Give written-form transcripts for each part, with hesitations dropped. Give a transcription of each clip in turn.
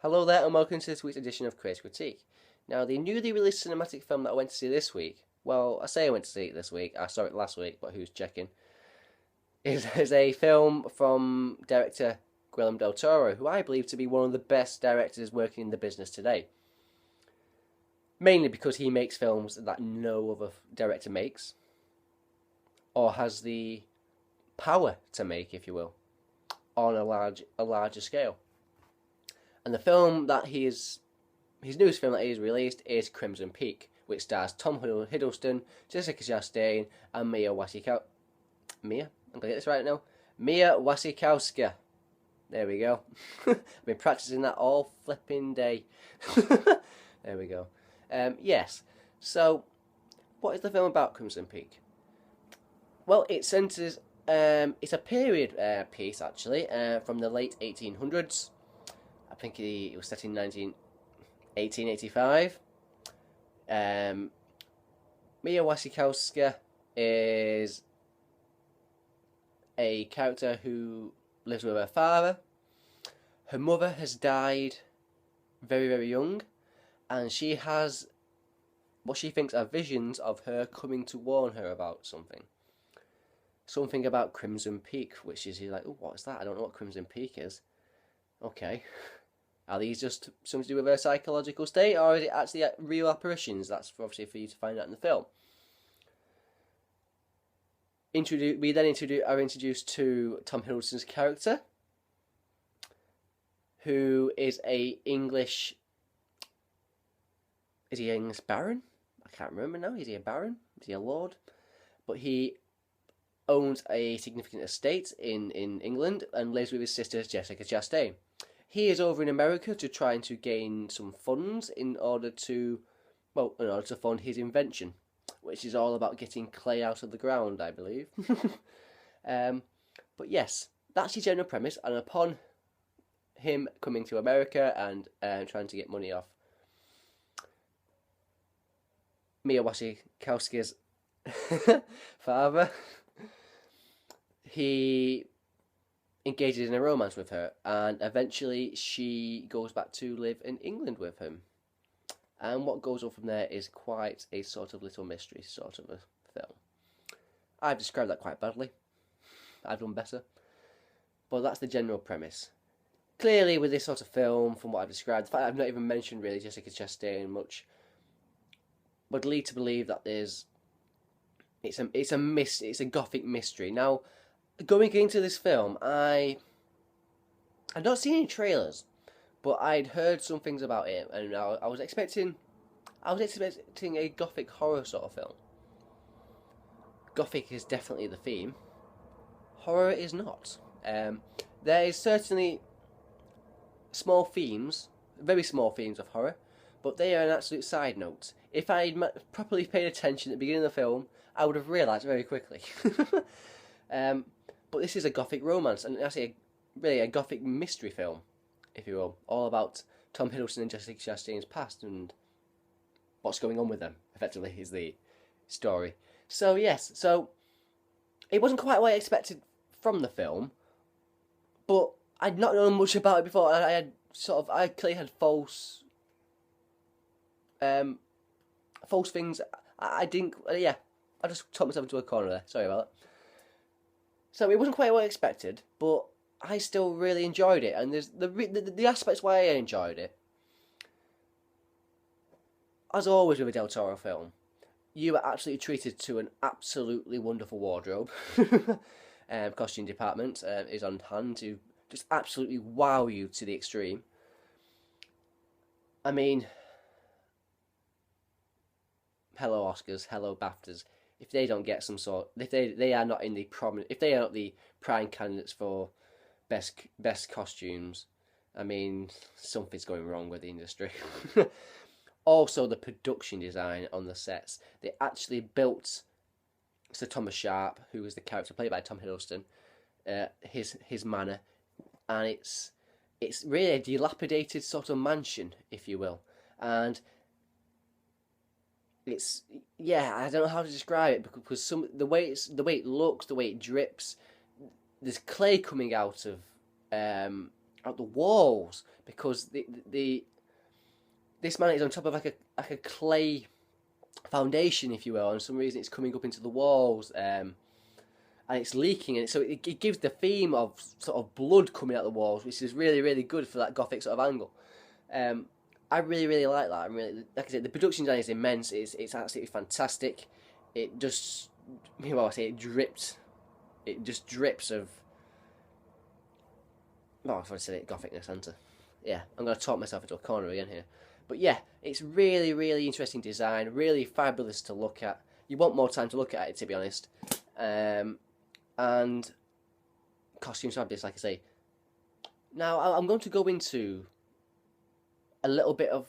Hello there and welcome to this week's edition of Creative Critique. Now, the newly released cinematic film that I went to see this week, well, I say I went to see it this week, I saw it last week, but who's checking, is a film from director Guillermo del Toro, who I believe to be one of the best directors working in the business today. Mainly because he makes films that no other director makes, or has the power to make, if you will, on a larger scale. And the film that his newest film that he has released is Crimson Peak, which stars Tom Hiddleston, Jessica Chastain, and Mia Wasikowska. Mia? I'm going to get this right now. Mia Wasikowska. There we go. I've been practicing that all flipping day. There we go. Yes. So, what is the film about, Crimson Peak? Well, it centres... it's a period piece, actually, from the late 1800s. I think it was set in 1885. Mia Wasikowska is a character who lives with her father. Her mother has died very, very young, and she has what she thinks are visions of her coming to warn her about something. Something about Crimson Peak, which is like, oh, what's that? I don't know what Crimson Peak is. Okay. Are these just something to do with her psychological state, or is it actually real apparitions? That's obviously for you to find out in the film. We then are introduced to Tom Hiddleston's character, who is a English... Is he an English baron? I can't remember now. Is he a baron? Is he a lord? But he owns a significant estate in England and lives with his sister Jessica Chastain. He is over in America to trying to gain some funds in order to fund his invention, which is all about getting clay out of the ground, I believe. But yes, that's his general premise, and upon him coming to America and trying to get money off Mia Wasikowska's father, he engages in a romance with her, and eventually she goes back to live in England with him. And what goes on from there is quite a sort of little mystery sort of a film. I've described that quite badly. I've done better. But that's the general premise. Clearly, with this sort of film, from what I've described, the fact I've not even mentioned really Jessica Chastain much, would lead to believe that it's a Gothic mystery. Now, going into this film, I'd not seen any trailers, but I'd heard some things about it, and I was expecting a Gothic horror sort of film. Gothic is definitely the theme. Horror is not. There is certainly small themes, very small themes of horror, but they are an absolute side note. If I'd properly paid attention at the beginning of the film, I would have realised very quickly. But this is a Gothic romance, and actually really a Gothic mystery film, if you will, all about Tom Hiddleston and Jessica Chastain's past and what's going on with them, effectively, is the story. So yes, it wasn't quite what I expected from the film, but I'd not known much about it before. I clearly had false things. I didn't, I just took myself into a corner there, sorry about that. So it wasn't quite what I expected, but I still really enjoyed it, and there's the aspects why I enjoyed it. As always with a Del Toro film, you are absolutely treated to an absolutely wonderful wardrobe. Costume department is on hand to just absolutely wow you to the extreme. I mean, hello Oscars, hello BAFTAs. If they don't get some sort, if they are not in the prominent, if they are not the prime candidates for best costumes, I mean, something's going wrong with the industry. Also, the production design on the sets. They actually built Sir Thomas Sharp, who was the character played by Tom Hiddleston, his manor, and it's really a dilapidated sort of mansion, if you will, and it's, yeah, I don't know how to describe it, because the way it looks, the way it drips, there's clay coming out of out the walls, because the this man is on top of like a clay foundation, if you will, and for some reason it's coming up into the walls, and it's leaking, and so it gives the theme of sort of blood coming out the walls, which is really, really good for that gothic sort of angle. I really, really like that. I'm really, like I said, the production design is immense. It's absolutely fantastic. It just, well, I say it drips. It just drips of. Oh, I said it, gothicness, Hunter. Yeah, I'm going to talk myself into a corner again here. But yeah, it's really, really interesting design, really fabulous to look at. You want more time to look at it, to be honest. And costumes fabulous, like I say. Now, I'm going to go into a little bit of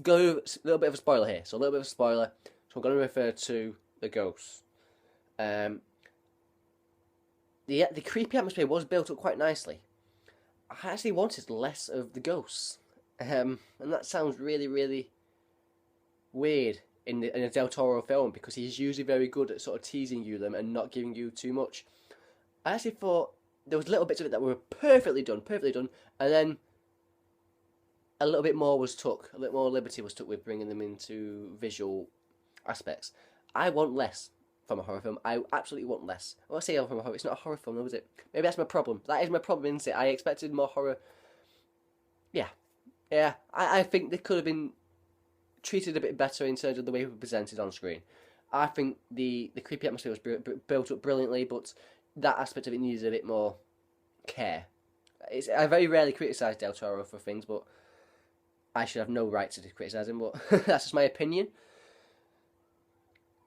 a spoiler here. So a little bit of a spoiler. So I'm going to refer to the ghosts. The creepy atmosphere was built up quite nicely. I actually wanted less of the ghosts, and that sounds really, really weird in a Del Toro film, because he's usually very good at sort of teasing you them and not giving you too much. I actually thought there was little bits of it that were perfectly done, and then a little bit more was took, a little more liberty was took with bringing them into visual aspects. I want less from a horror film. I absolutely want less. I say from a horror. It's not a horror film, though, is it? Maybe that's my problem. That is my problem, isn't it? I expected more horror. Yeah. I think they could have been treated a bit better in terms of the way it was presented on screen. I think the creepy atmosphere was built up brilliantly, but that aspect of it needed a bit more care. I very rarely criticise Del Toro for things, but I should have no right to criticise him, but that's just my opinion.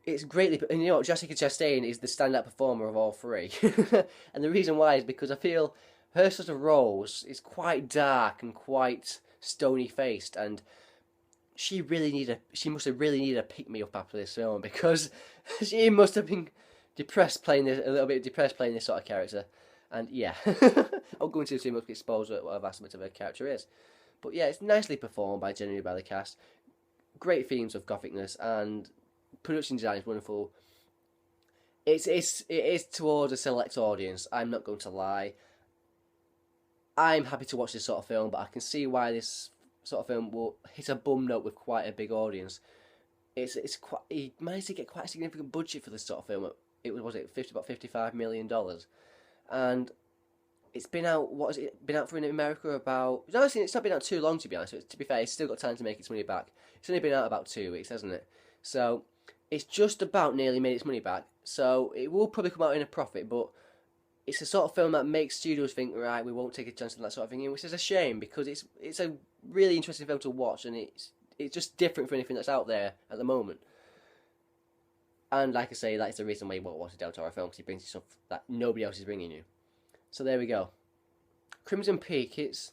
It's greatly, and you know, Jessica Chastain is the standout performer of all three, and the reason why is because I feel her sort of roles is quite dark and quite stony faced, and she must have really needed a pick me up after this film, because she must have been a little bit depressed playing this sort of character, and yeah, I'll go into too much to expose what aspect of her character is, but yeah, it's nicely performed generally by the cast, great themes of gothicness, and production design is wonderful. It is towards a select audience. I'm not going to lie. I'm happy to watch this sort of film, but I can see why this sort of film will hit a bum note with quite a big audience. It's quite. He managed to get quite a significant budget for this sort of film. It was about $55 million, and it's been out. What has it been out for in America? About, honestly, it's not been out too long, to be honest. To be fair, it's still got time to make its money back. It's only been out about 2 weeks, hasn't it? So it's just about nearly made its money back. So it will probably come out in a profit, but it's the sort of film that makes studios think, right, we won't take a chance on that sort of thing, which is a shame, because it's a really interesting film to watch, and it's just different from anything that's out there at the moment. And like I say, that's the reason why you won't watch a Del Toro film, because he brings you stuff that nobody else is bringing you. So there we go. Crimson Peak. It's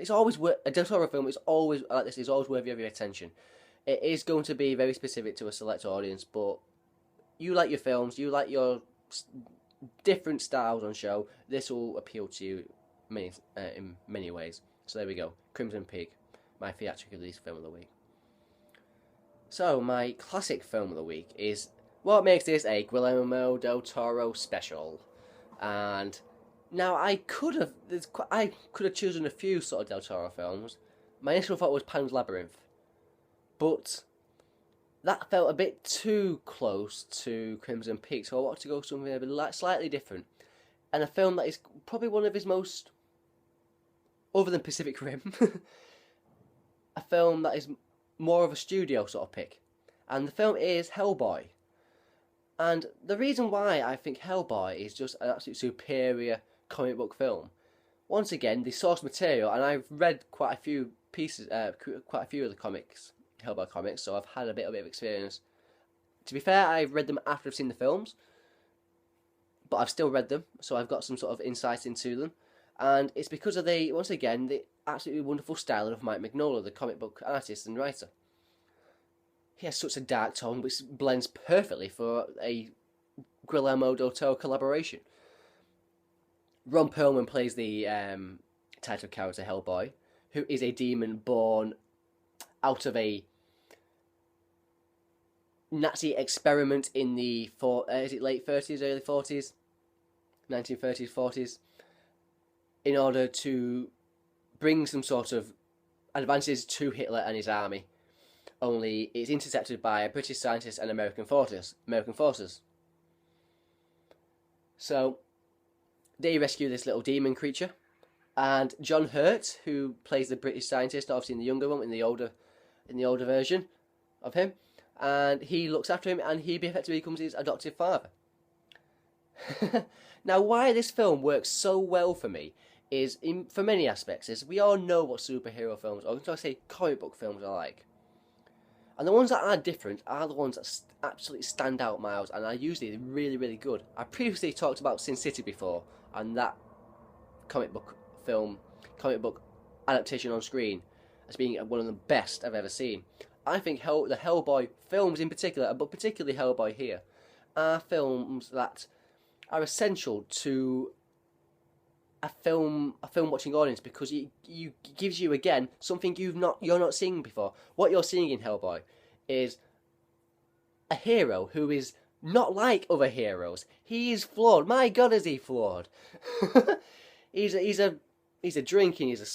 always a Del Toro film. It's always like this. Is always worthy of your attention. It is going to be very specific to a select audience, but you like your films, you like your different styles on show, this will appeal to you in many ways. So there we go. Crimson Peak, my theatrical release film of the week. So my classic film of the week is what makes this a Guillermo del Toro special. And now I could have chosen a few sort of Del Toro films. My initial thought was Pan's Labyrinth, but that felt a bit too close to Crimson Peak, so I wanted to go something a bit slightly different. And a film that is probably one of his most, other than Pacific Rim, a film that is more of a studio sort of pick. And the film is Hellboy. And the reason why I think Hellboy is just an absolute superior comic book film, once again, the source material, and I've read quite a few of the comics, Hellboy comics, so I've had a bit of experience. To be fair, I've read them after I've seen the films, but I've still read them, so I've got some sort of insight into them. And it's because of the absolutely wonderful style of Mike Mignola, the comic book artist and writer. He has such a dark tone, which blends perfectly for a Guillermo del Toro collaboration. Ron Perlman plays the title character Hellboy, who is a demon born out of a Nazi experiment in the late 30s, early 40s, 1930s, 40s. in order to bring some sort of advances to Hitler and his army. Only it's intercepted by British scientists and American forces. So they rescue this little demon creature, and John Hurt, who plays the British scientist, obviously in the younger one, in the older version of him, and he looks after him, and he effectively becomes his adoptive father. Now, why this film works so well for me is, for many aspects, is we all know what superhero films, or I say comic book films, are like. And the ones that are different are the ones that absolutely stand out miles, and are usually really, really good. I previously talked about Sin City before, and that comic book adaptation on screen as being one of the best I've ever seen. I think the Hellboy films in particular, but particularly Hellboy here, are films that are essential to a film watching audience, because it gives you again something you're not seeing before. What you're seeing in Hellboy is a hero who is not like other heroes. He is flawed. My God, is he flawed? he's a drinking. He's a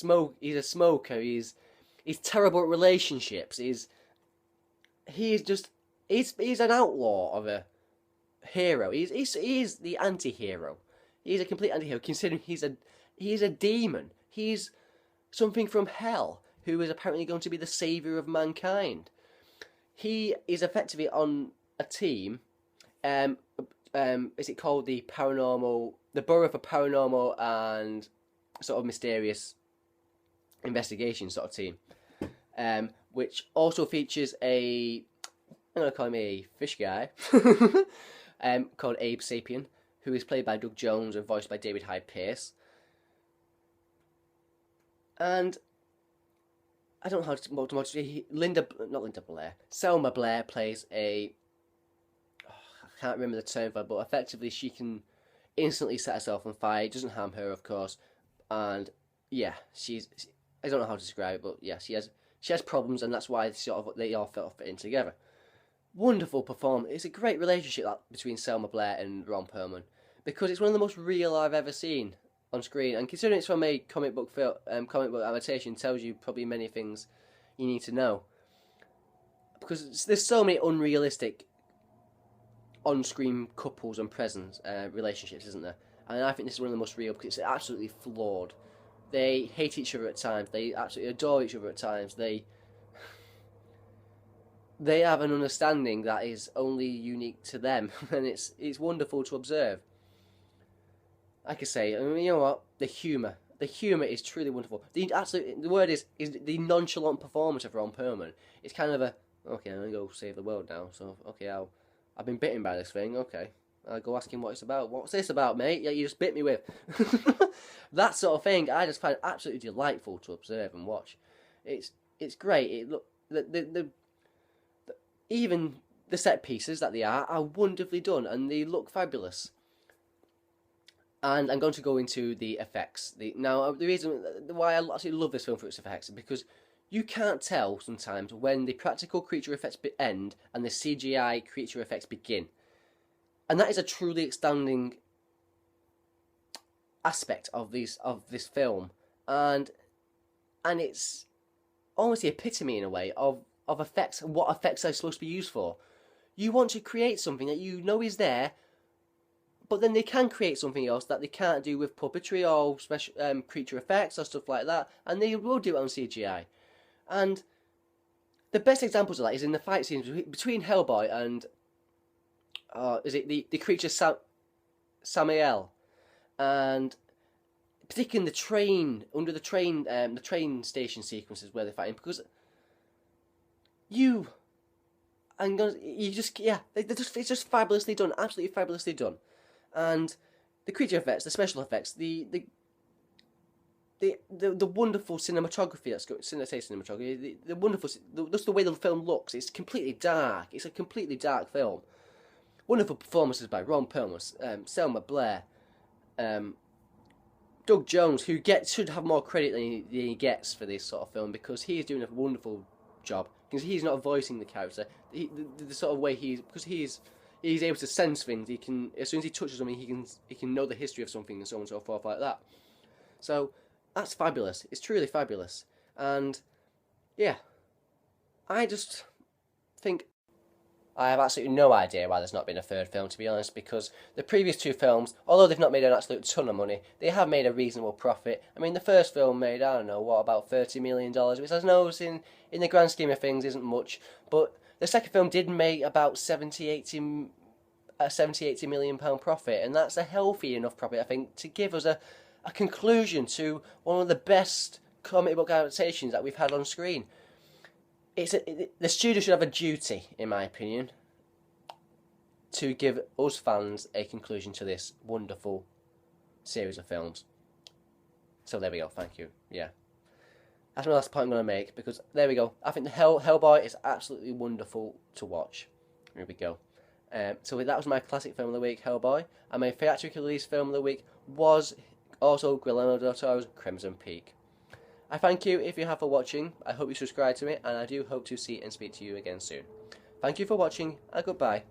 smoker. He's terrible at relationships. He's an outlaw of a hero. He's the anti-hero. He's a complete anti-hero, considering he's a demon. He's something from hell, who is apparently going to be the saviour of mankind. He is effectively on a team. Is it called the Bureau for Paranormal and sort of Mysterious Investigation sort of team, which also features I'm going to call him a fish guy, called Abe Sapien, who is played by Doug Jones and voiced by David Hyde Pierce. And I don't know how to Selma Blair plays I can't remember the term for it, but effectively she can instantly set herself on fire. It doesn't harm her, of course. And yeah, I don't know how to describe it, but yeah, she has problems, and that's why they all fit in together. Wonderful performance. It's a great relationship between Selma Blair and Ron Perlman, because it's one of the most real I've ever seen on screen. And considering it's from a comic book adaptation, tells you probably many things you need to know, because there's so many unrealistic on-screen couples and relationships, isn't there? And I think this is one of the most real, because it's absolutely flawed. They hate each other at times. They absolutely adore each other at times. They have an understanding that is only unique to them, and it's wonderful to observe. Like I say, I mean, you know what? The humour is truly wonderful. The word is the nonchalant performance of Ron Perlman. It's kind of okay, I'm gonna go save the world now. So okay, I've been bitten by this thing. Okay, I'll go ask him what it's about. What's this about, mate? Yeah, you just bit me with. That sort of thing. I just find it absolutely delightful to observe and watch. It's great. Even the set pieces that they are wonderfully done, and they look fabulous. And I'm going to go into the effects. The reason why I absolutely love this film for its effects is because you can't tell sometimes when the practical creature effects end and the CGI creature effects begin. And that is a truly outstanding aspect of this film. And it's almost the epitome, in a way, of effects, and what effects are supposed to be used for. You want to create something that you know is there, but then they can create something else that they can't do with puppetry or special creature effects or stuff like that, and they will do it on CGI. And the best examples of that is in the fight scenes between Hellboy and is it the creature Samael, and particularly in the train, under the train station sequences where they're fighting, because it's just fabulously done, absolutely fabulously done. And the creature effects, the special effects, the wonderful cinematography the wonderful, just the way the film looks. It's completely dark. It's a completely dark film. Wonderful performances by Ron Perlman, Selma Blair, Doug Jones, who should have more credit than he gets for this sort of film, because he is doing a wonderful job. Because he's not voicing the character, the sort of way because he's able to sense things. He can, as soon as he touches something, he can know the history of something and so on and so forth like that. So that's fabulous. It's truly fabulous. And yeah, I just think I have absolutely no idea why there's not been a third film, to be honest, because the previous two films, although they've not made an absolute ton of money, they have made a reasonable profit. I mean, the first film made, I don't know, what, about $30 million, which I know in the grand scheme of things isn't much, but the second film did make about 80 million pound profit, and that's a healthy enough profit, I think, to give us a conclusion to one of the best comic book adaptations that we've had on screen. The studio should have a duty, in my opinion, to give us fans a conclusion to this wonderful series of films. So there we go, thank you. Yeah. That's my last point I'm going to make, because there we go. I think the Hellboy is absolutely wonderful to watch. Here we go. So that was my classic film of the week, Hellboy. And my theatrical release film of the week was also Guillermo del Toro's Crimson Peak. I thank you if you have for watching. I hope you subscribe to me, and I do hope to see and speak to you again soon. Thank you for watching, and goodbye.